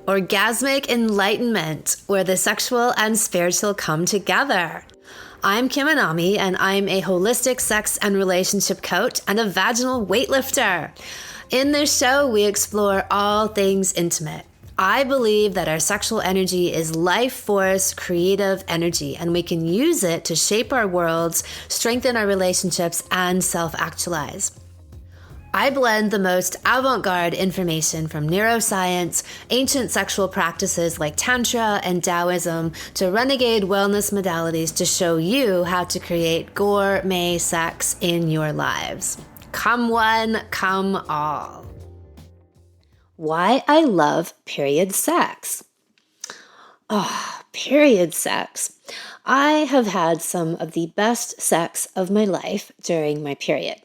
orgasmic enlightenment, where the sexual and spiritual come together. I'm Kim Anami, and I'm a holistic sex and relationship coach and a vaginal weightlifter. In this show, we explore all things intimate. I believe that our sexual energy is life force, creative energy, and we can use it to shape our worlds, strengthen our relationships, and self-actualize. I blend the most avant-garde information from neuroscience, ancient sexual practices like Tantra and Taoism, to renegade wellness modalities to show you how to create gourmet sex in your lives. Come one, come all. Why I love period sex. Period sex. I have had some of the best sex of my life during my period.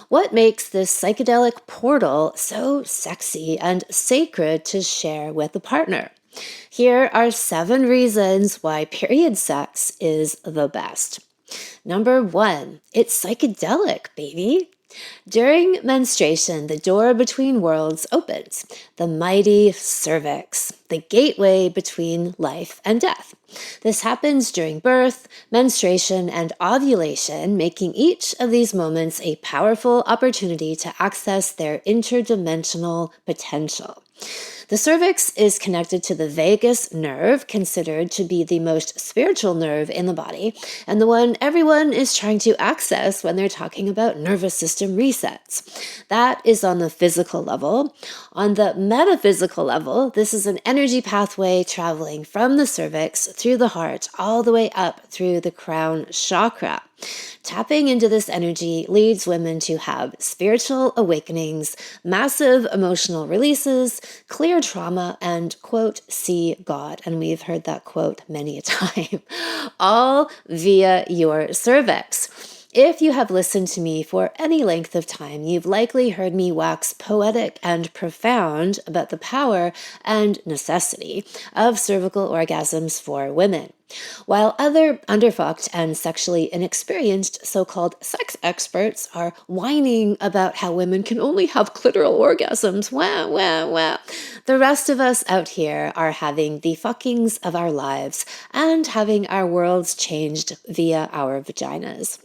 What makes this psychedelic portal so sexy and sacred to share with a partner? Here are 7 reasons why period sex is the best. Number 1, it's psychedelic, baby. During menstruation, the door between worlds opens, the mighty cervix, the gateway between life and death. This happens during birth, menstruation, and ovulation, making each of these moments a powerful opportunity to access their interdimensional potential. The cervix is connected to the vagus nerve, considered to be the most spiritual nerve in the body, and the one everyone is trying to access when they're talking about nervous system resets. That is on the physical level. On the metaphysical level, this is an energy pathway traveling from the cervix through the heart all the way up through the crown chakra. Tapping into this energy leads women to have spiritual awakenings, massive emotional releases, clear trauma, and, quote, see God. And we've heard that quote many a time, all via your cervix. If you have listened to me for any length of time, you've likely heard me wax poetic and profound about the power and necessity of cervical orgasms for women. While other underfucked and sexually inexperienced so-called sex experts are whining about how women can only have clitoral orgasms, wah, wah, wah, the rest of us out here are having the fuckings of our lives and having our worlds changed via our vaginas.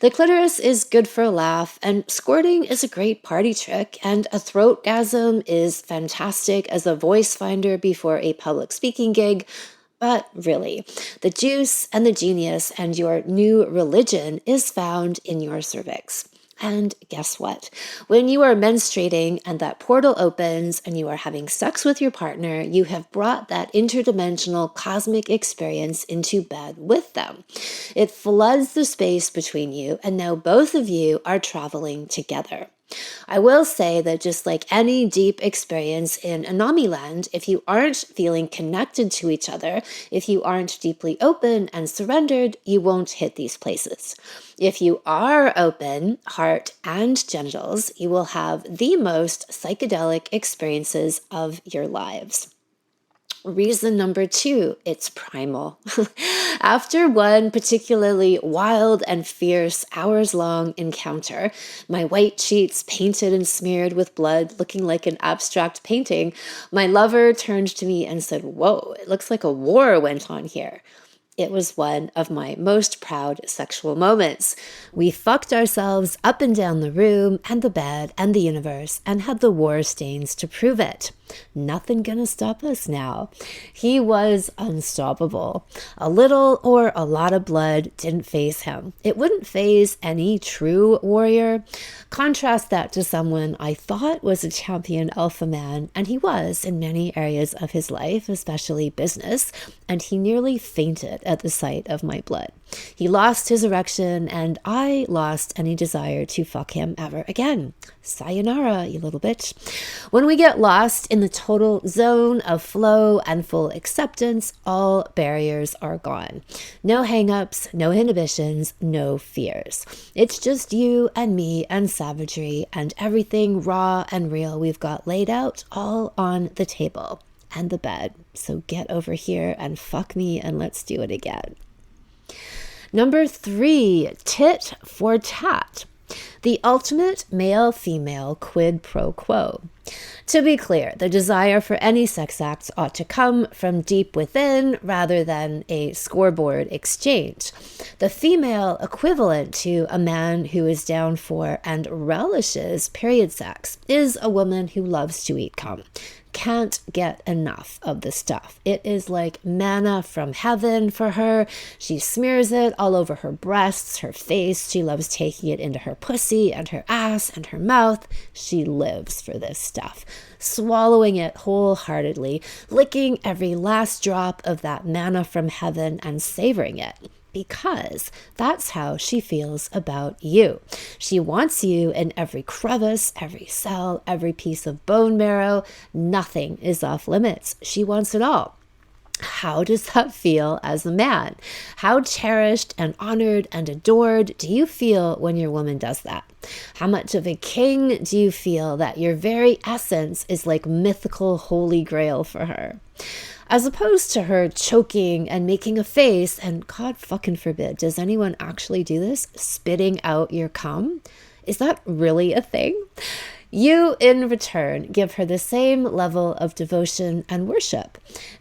The clitoris is good for a laugh, and squirting is a great party trick, and a throatgasm is fantastic as a voice finder before a public speaking gig. But really, the juice and the genius and your new religion is found in your cervix. And guess what? When you are menstruating and that portal opens and you are having sex with your partner, you have brought that interdimensional cosmic experience into bed with them. It floods the space between you, and now both of you are traveling together. I will say that just like any deep experience in Anami land, if you aren't feeling connected to each other, if you aren't deeply open and surrendered, you won't hit these places. If you are open, heart and genitals, you will have the most psychedelic experiences of your lives. Reason number 2, it's primal. After one particularly wild and fierce hours-long encounter, my white sheets painted and smeared with blood, looking like an abstract painting, my lover turned to me and said, "Whoa, it looks like a war went on here." It was one of my most proud sexual moments. We fucked ourselves up and down the room and the bed and the universe and had the war stains to prove it. Nothing gonna stop us now. He was unstoppable. A little or a lot of blood didn't faze him. It wouldn't faze any true warrior. Contrast that to someone I thought was a champion alpha man, and he was in many areas of his life, especially business, and he nearly fainted at the sight of my blood. He lost his erection, and I lost any desire to fuck him ever again. Sayonara, you little bitch. When we get lost in the total zone of flow and full acceptance, all barriers are gone. No hang-ups, no inhibitions, no fears. It's just you and me and savagery and everything raw and real we've got laid out all on the table and the bed. So get over here and fuck me and let's do it again. Number 3, tit for tat. The ultimate male-female quid pro quo. To be clear, the desire for any sex acts ought to come from deep within rather than a scoreboard exchange. The female equivalent to a man who is down for and relishes period sex is a woman who loves to eat cum. Can't get enough of the stuff. It is like manna from heaven for her. She smears it all over her breasts, her face. She loves taking it into her pussy and her ass and her mouth. She lives for this stuff, swallowing it wholeheartedly, licking every last drop of that manna from heaven and savoring it. Because that's how she feels about you. She wants you in every crevice, every cell, every piece of bone marrow. Nothing is off limits. She wants it all. How does that feel as a man? How cherished and honored and adored do you feel when your woman does that? How much of a king do you feel that your very essence is like mythical holy grail for her? As opposed to her choking and making a face, and God fucking forbid, does anyone actually do this? Spitting out your cum? Is that really a thing? You, in return, give her the same level of devotion and worship.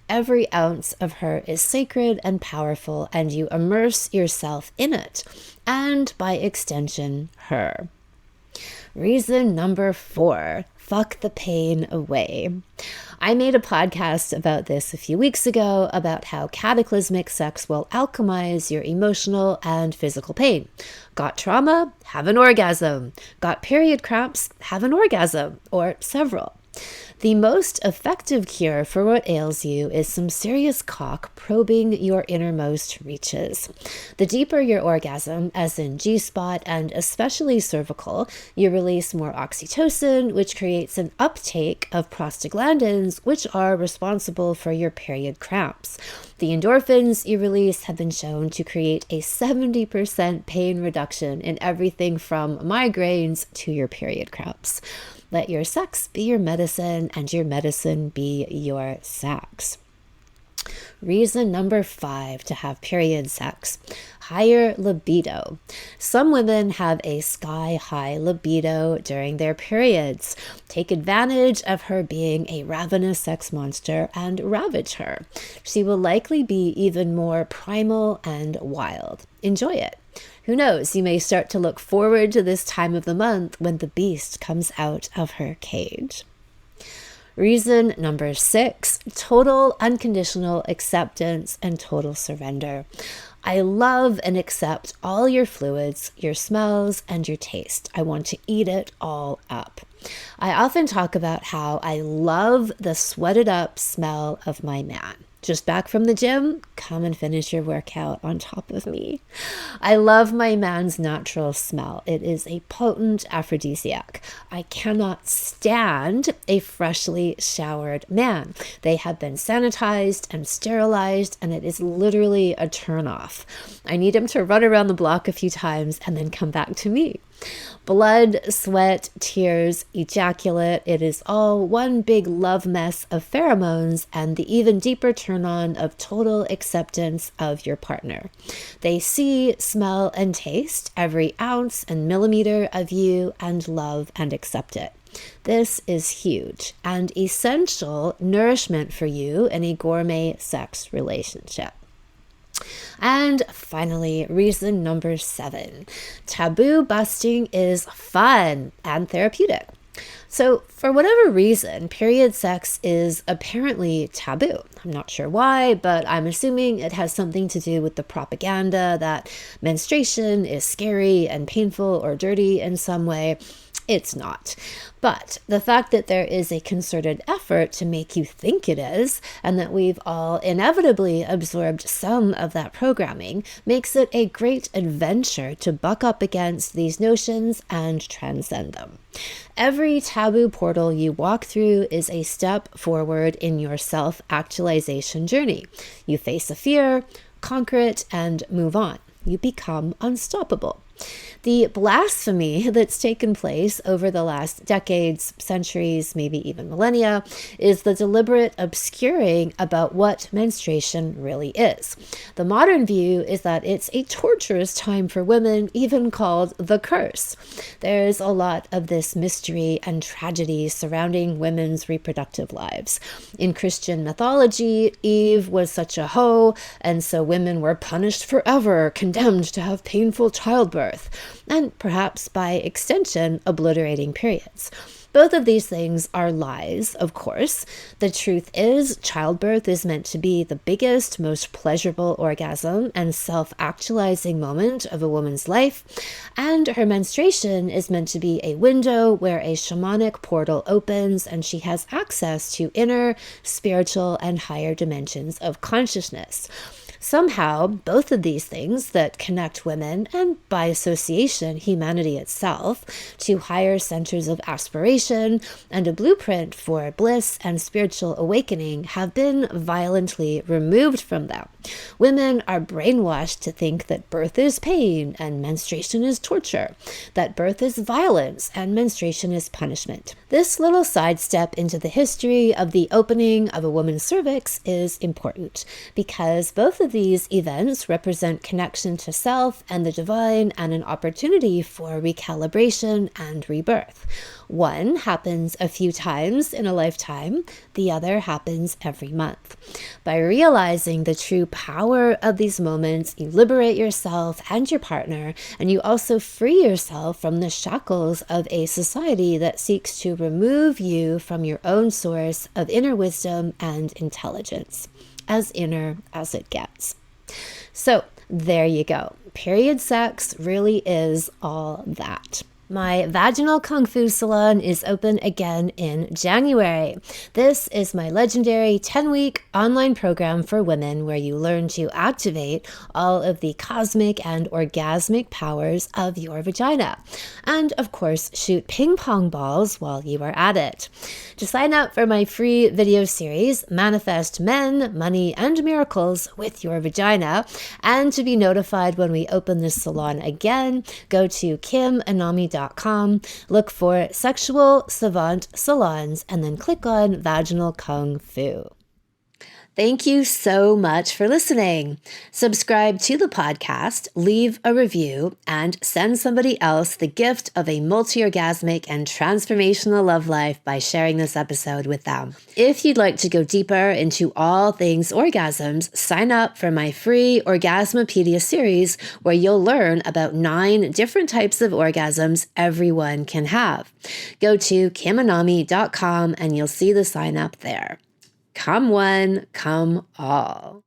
Every ounce of her is sacred and powerful, and you immerse yourself in it, and by extension, her. Reason number 4, fuck the pain away. I made a podcast about this a few weeks ago, about how cataclysmic sex will alchemize your emotional and physical pain. Got trauma? Have an orgasm. Got period cramps? Have an orgasm, or several. The most effective cure for what ails you is some serious cock probing your innermost reaches. The deeper your orgasm, as in G-spot and especially cervical, you release more oxytocin, which creates an uptake of prostaglandins, which are responsible for your period cramps. The endorphins you release have been shown to create a 70% pain reduction in everything from migraines to your period cramps. Let your sex be your medicine, and your medicine be your sex. Reason number 5 to have period sex: higher libido. Some women have a sky-high libido during their periods. Take advantage of her being a ravenous sex monster and ravage her. She will likely be even more primal and wild. Enjoy it. Who knows, you may start to look forward to this time of the month when the beast comes out of her cage. Reason number 6, total unconditional acceptance and total surrender. I love and accept all your fluids, your smells, and your taste. I want to eat it all up. I often talk about how I love the sweated up smell of my man. Just back from the gym? Come and finish your workout on top of me. I love my man's natural smell. It is a potent aphrodisiac. I cannot stand a freshly showered man. They have been sanitized and sterilized, and it is literally a turnoff. I need him to run around the block a few times and then come back to me. Blood, sweat, tears, ejaculate, it is all one big love mess of pheromones and the even deeper turn on of total acceptance of your partner. They see, smell, and taste every ounce and millimeter of you and love and accept it. This is huge and essential nourishment for you in a gourmet sex relationship. And finally, reason number 7, taboo busting is fun and therapeutic. So for whatever reason, period sex is apparently taboo. I'm not sure why, but I'm assuming it has something to do with the propaganda that menstruation is scary and painful or dirty in some way. It's not. But the fact that there is a concerted effort to make you think it is, and that we've all inevitably absorbed some of that programming, makes it a great adventure to buck up against these notions and transcend them. Every taboo portal you walk through is a step forward in your self-actualization journey. You face a fear, conquer it, and move on. You become unstoppable. The blasphemy that's taken place over the last decades, centuries, maybe even millennia, is the deliberate obscuring about what menstruation really is. The modern view is that it's a torturous time for women, even called the curse. There's a lot of this mystery and tragedy surrounding women's reproductive lives. In Christian mythology, Eve was such a hoe, and so women were punished forever, condemned to have painful childbirth, and perhaps by extension, obliterating periods. Both of these things are lies, of course. The truth is, childbirth is meant to be the biggest, most pleasurable orgasm and self-actualizing moment of a woman's life, and her menstruation is meant to be a window where a shamanic portal opens and she has access to inner, spiritual, and higher dimensions of consciousness. Somehow, both of these things that connect women, and by association, humanity itself, to higher centers of aspiration and a blueprint for bliss and spiritual awakening have been violently removed from them. Women are brainwashed to think that birth is pain and menstruation is torture, that birth is violence and menstruation is punishment. This little sidestep into the history of the opening of a woman's cervix is important because both of these events represent connection to self and the divine and an opportunity for recalibration and rebirth. One happens a few times in a lifetime, the other happens every month. By realizing the true power of these moments, you liberate yourself and your partner, and you also free yourself from the shackles of a society that seeks to remove you from your own source of inner wisdom and intelligence, as inner as it gets. So there you go. Period sex really is all that. My vaginal kung fu salon is open again in January. This is my legendary 10-week online program for women where you learn to activate all of the cosmic and orgasmic powers of your vagina. And of course, shoot ping pong balls while you are at it. To sign up for my free video series, Manifest Men, Money, and Miracles with Your Vagina, and to be notified when we open this salon again, go to kimanami.com, look for Sexual Savant Salons, and then click on Vaginal Kung Fu. Thank you so much for listening. Subscribe to the podcast, leave a review, and send somebody else the gift of a multi-orgasmic and transformational love life by sharing this episode with them. If you'd like to go deeper into all things orgasms, sign up for my free Orgasmopedia series where you'll learn about 9 different types of orgasms everyone can have. Go to kimanami.com and you'll see the sign up there. Come one, come all.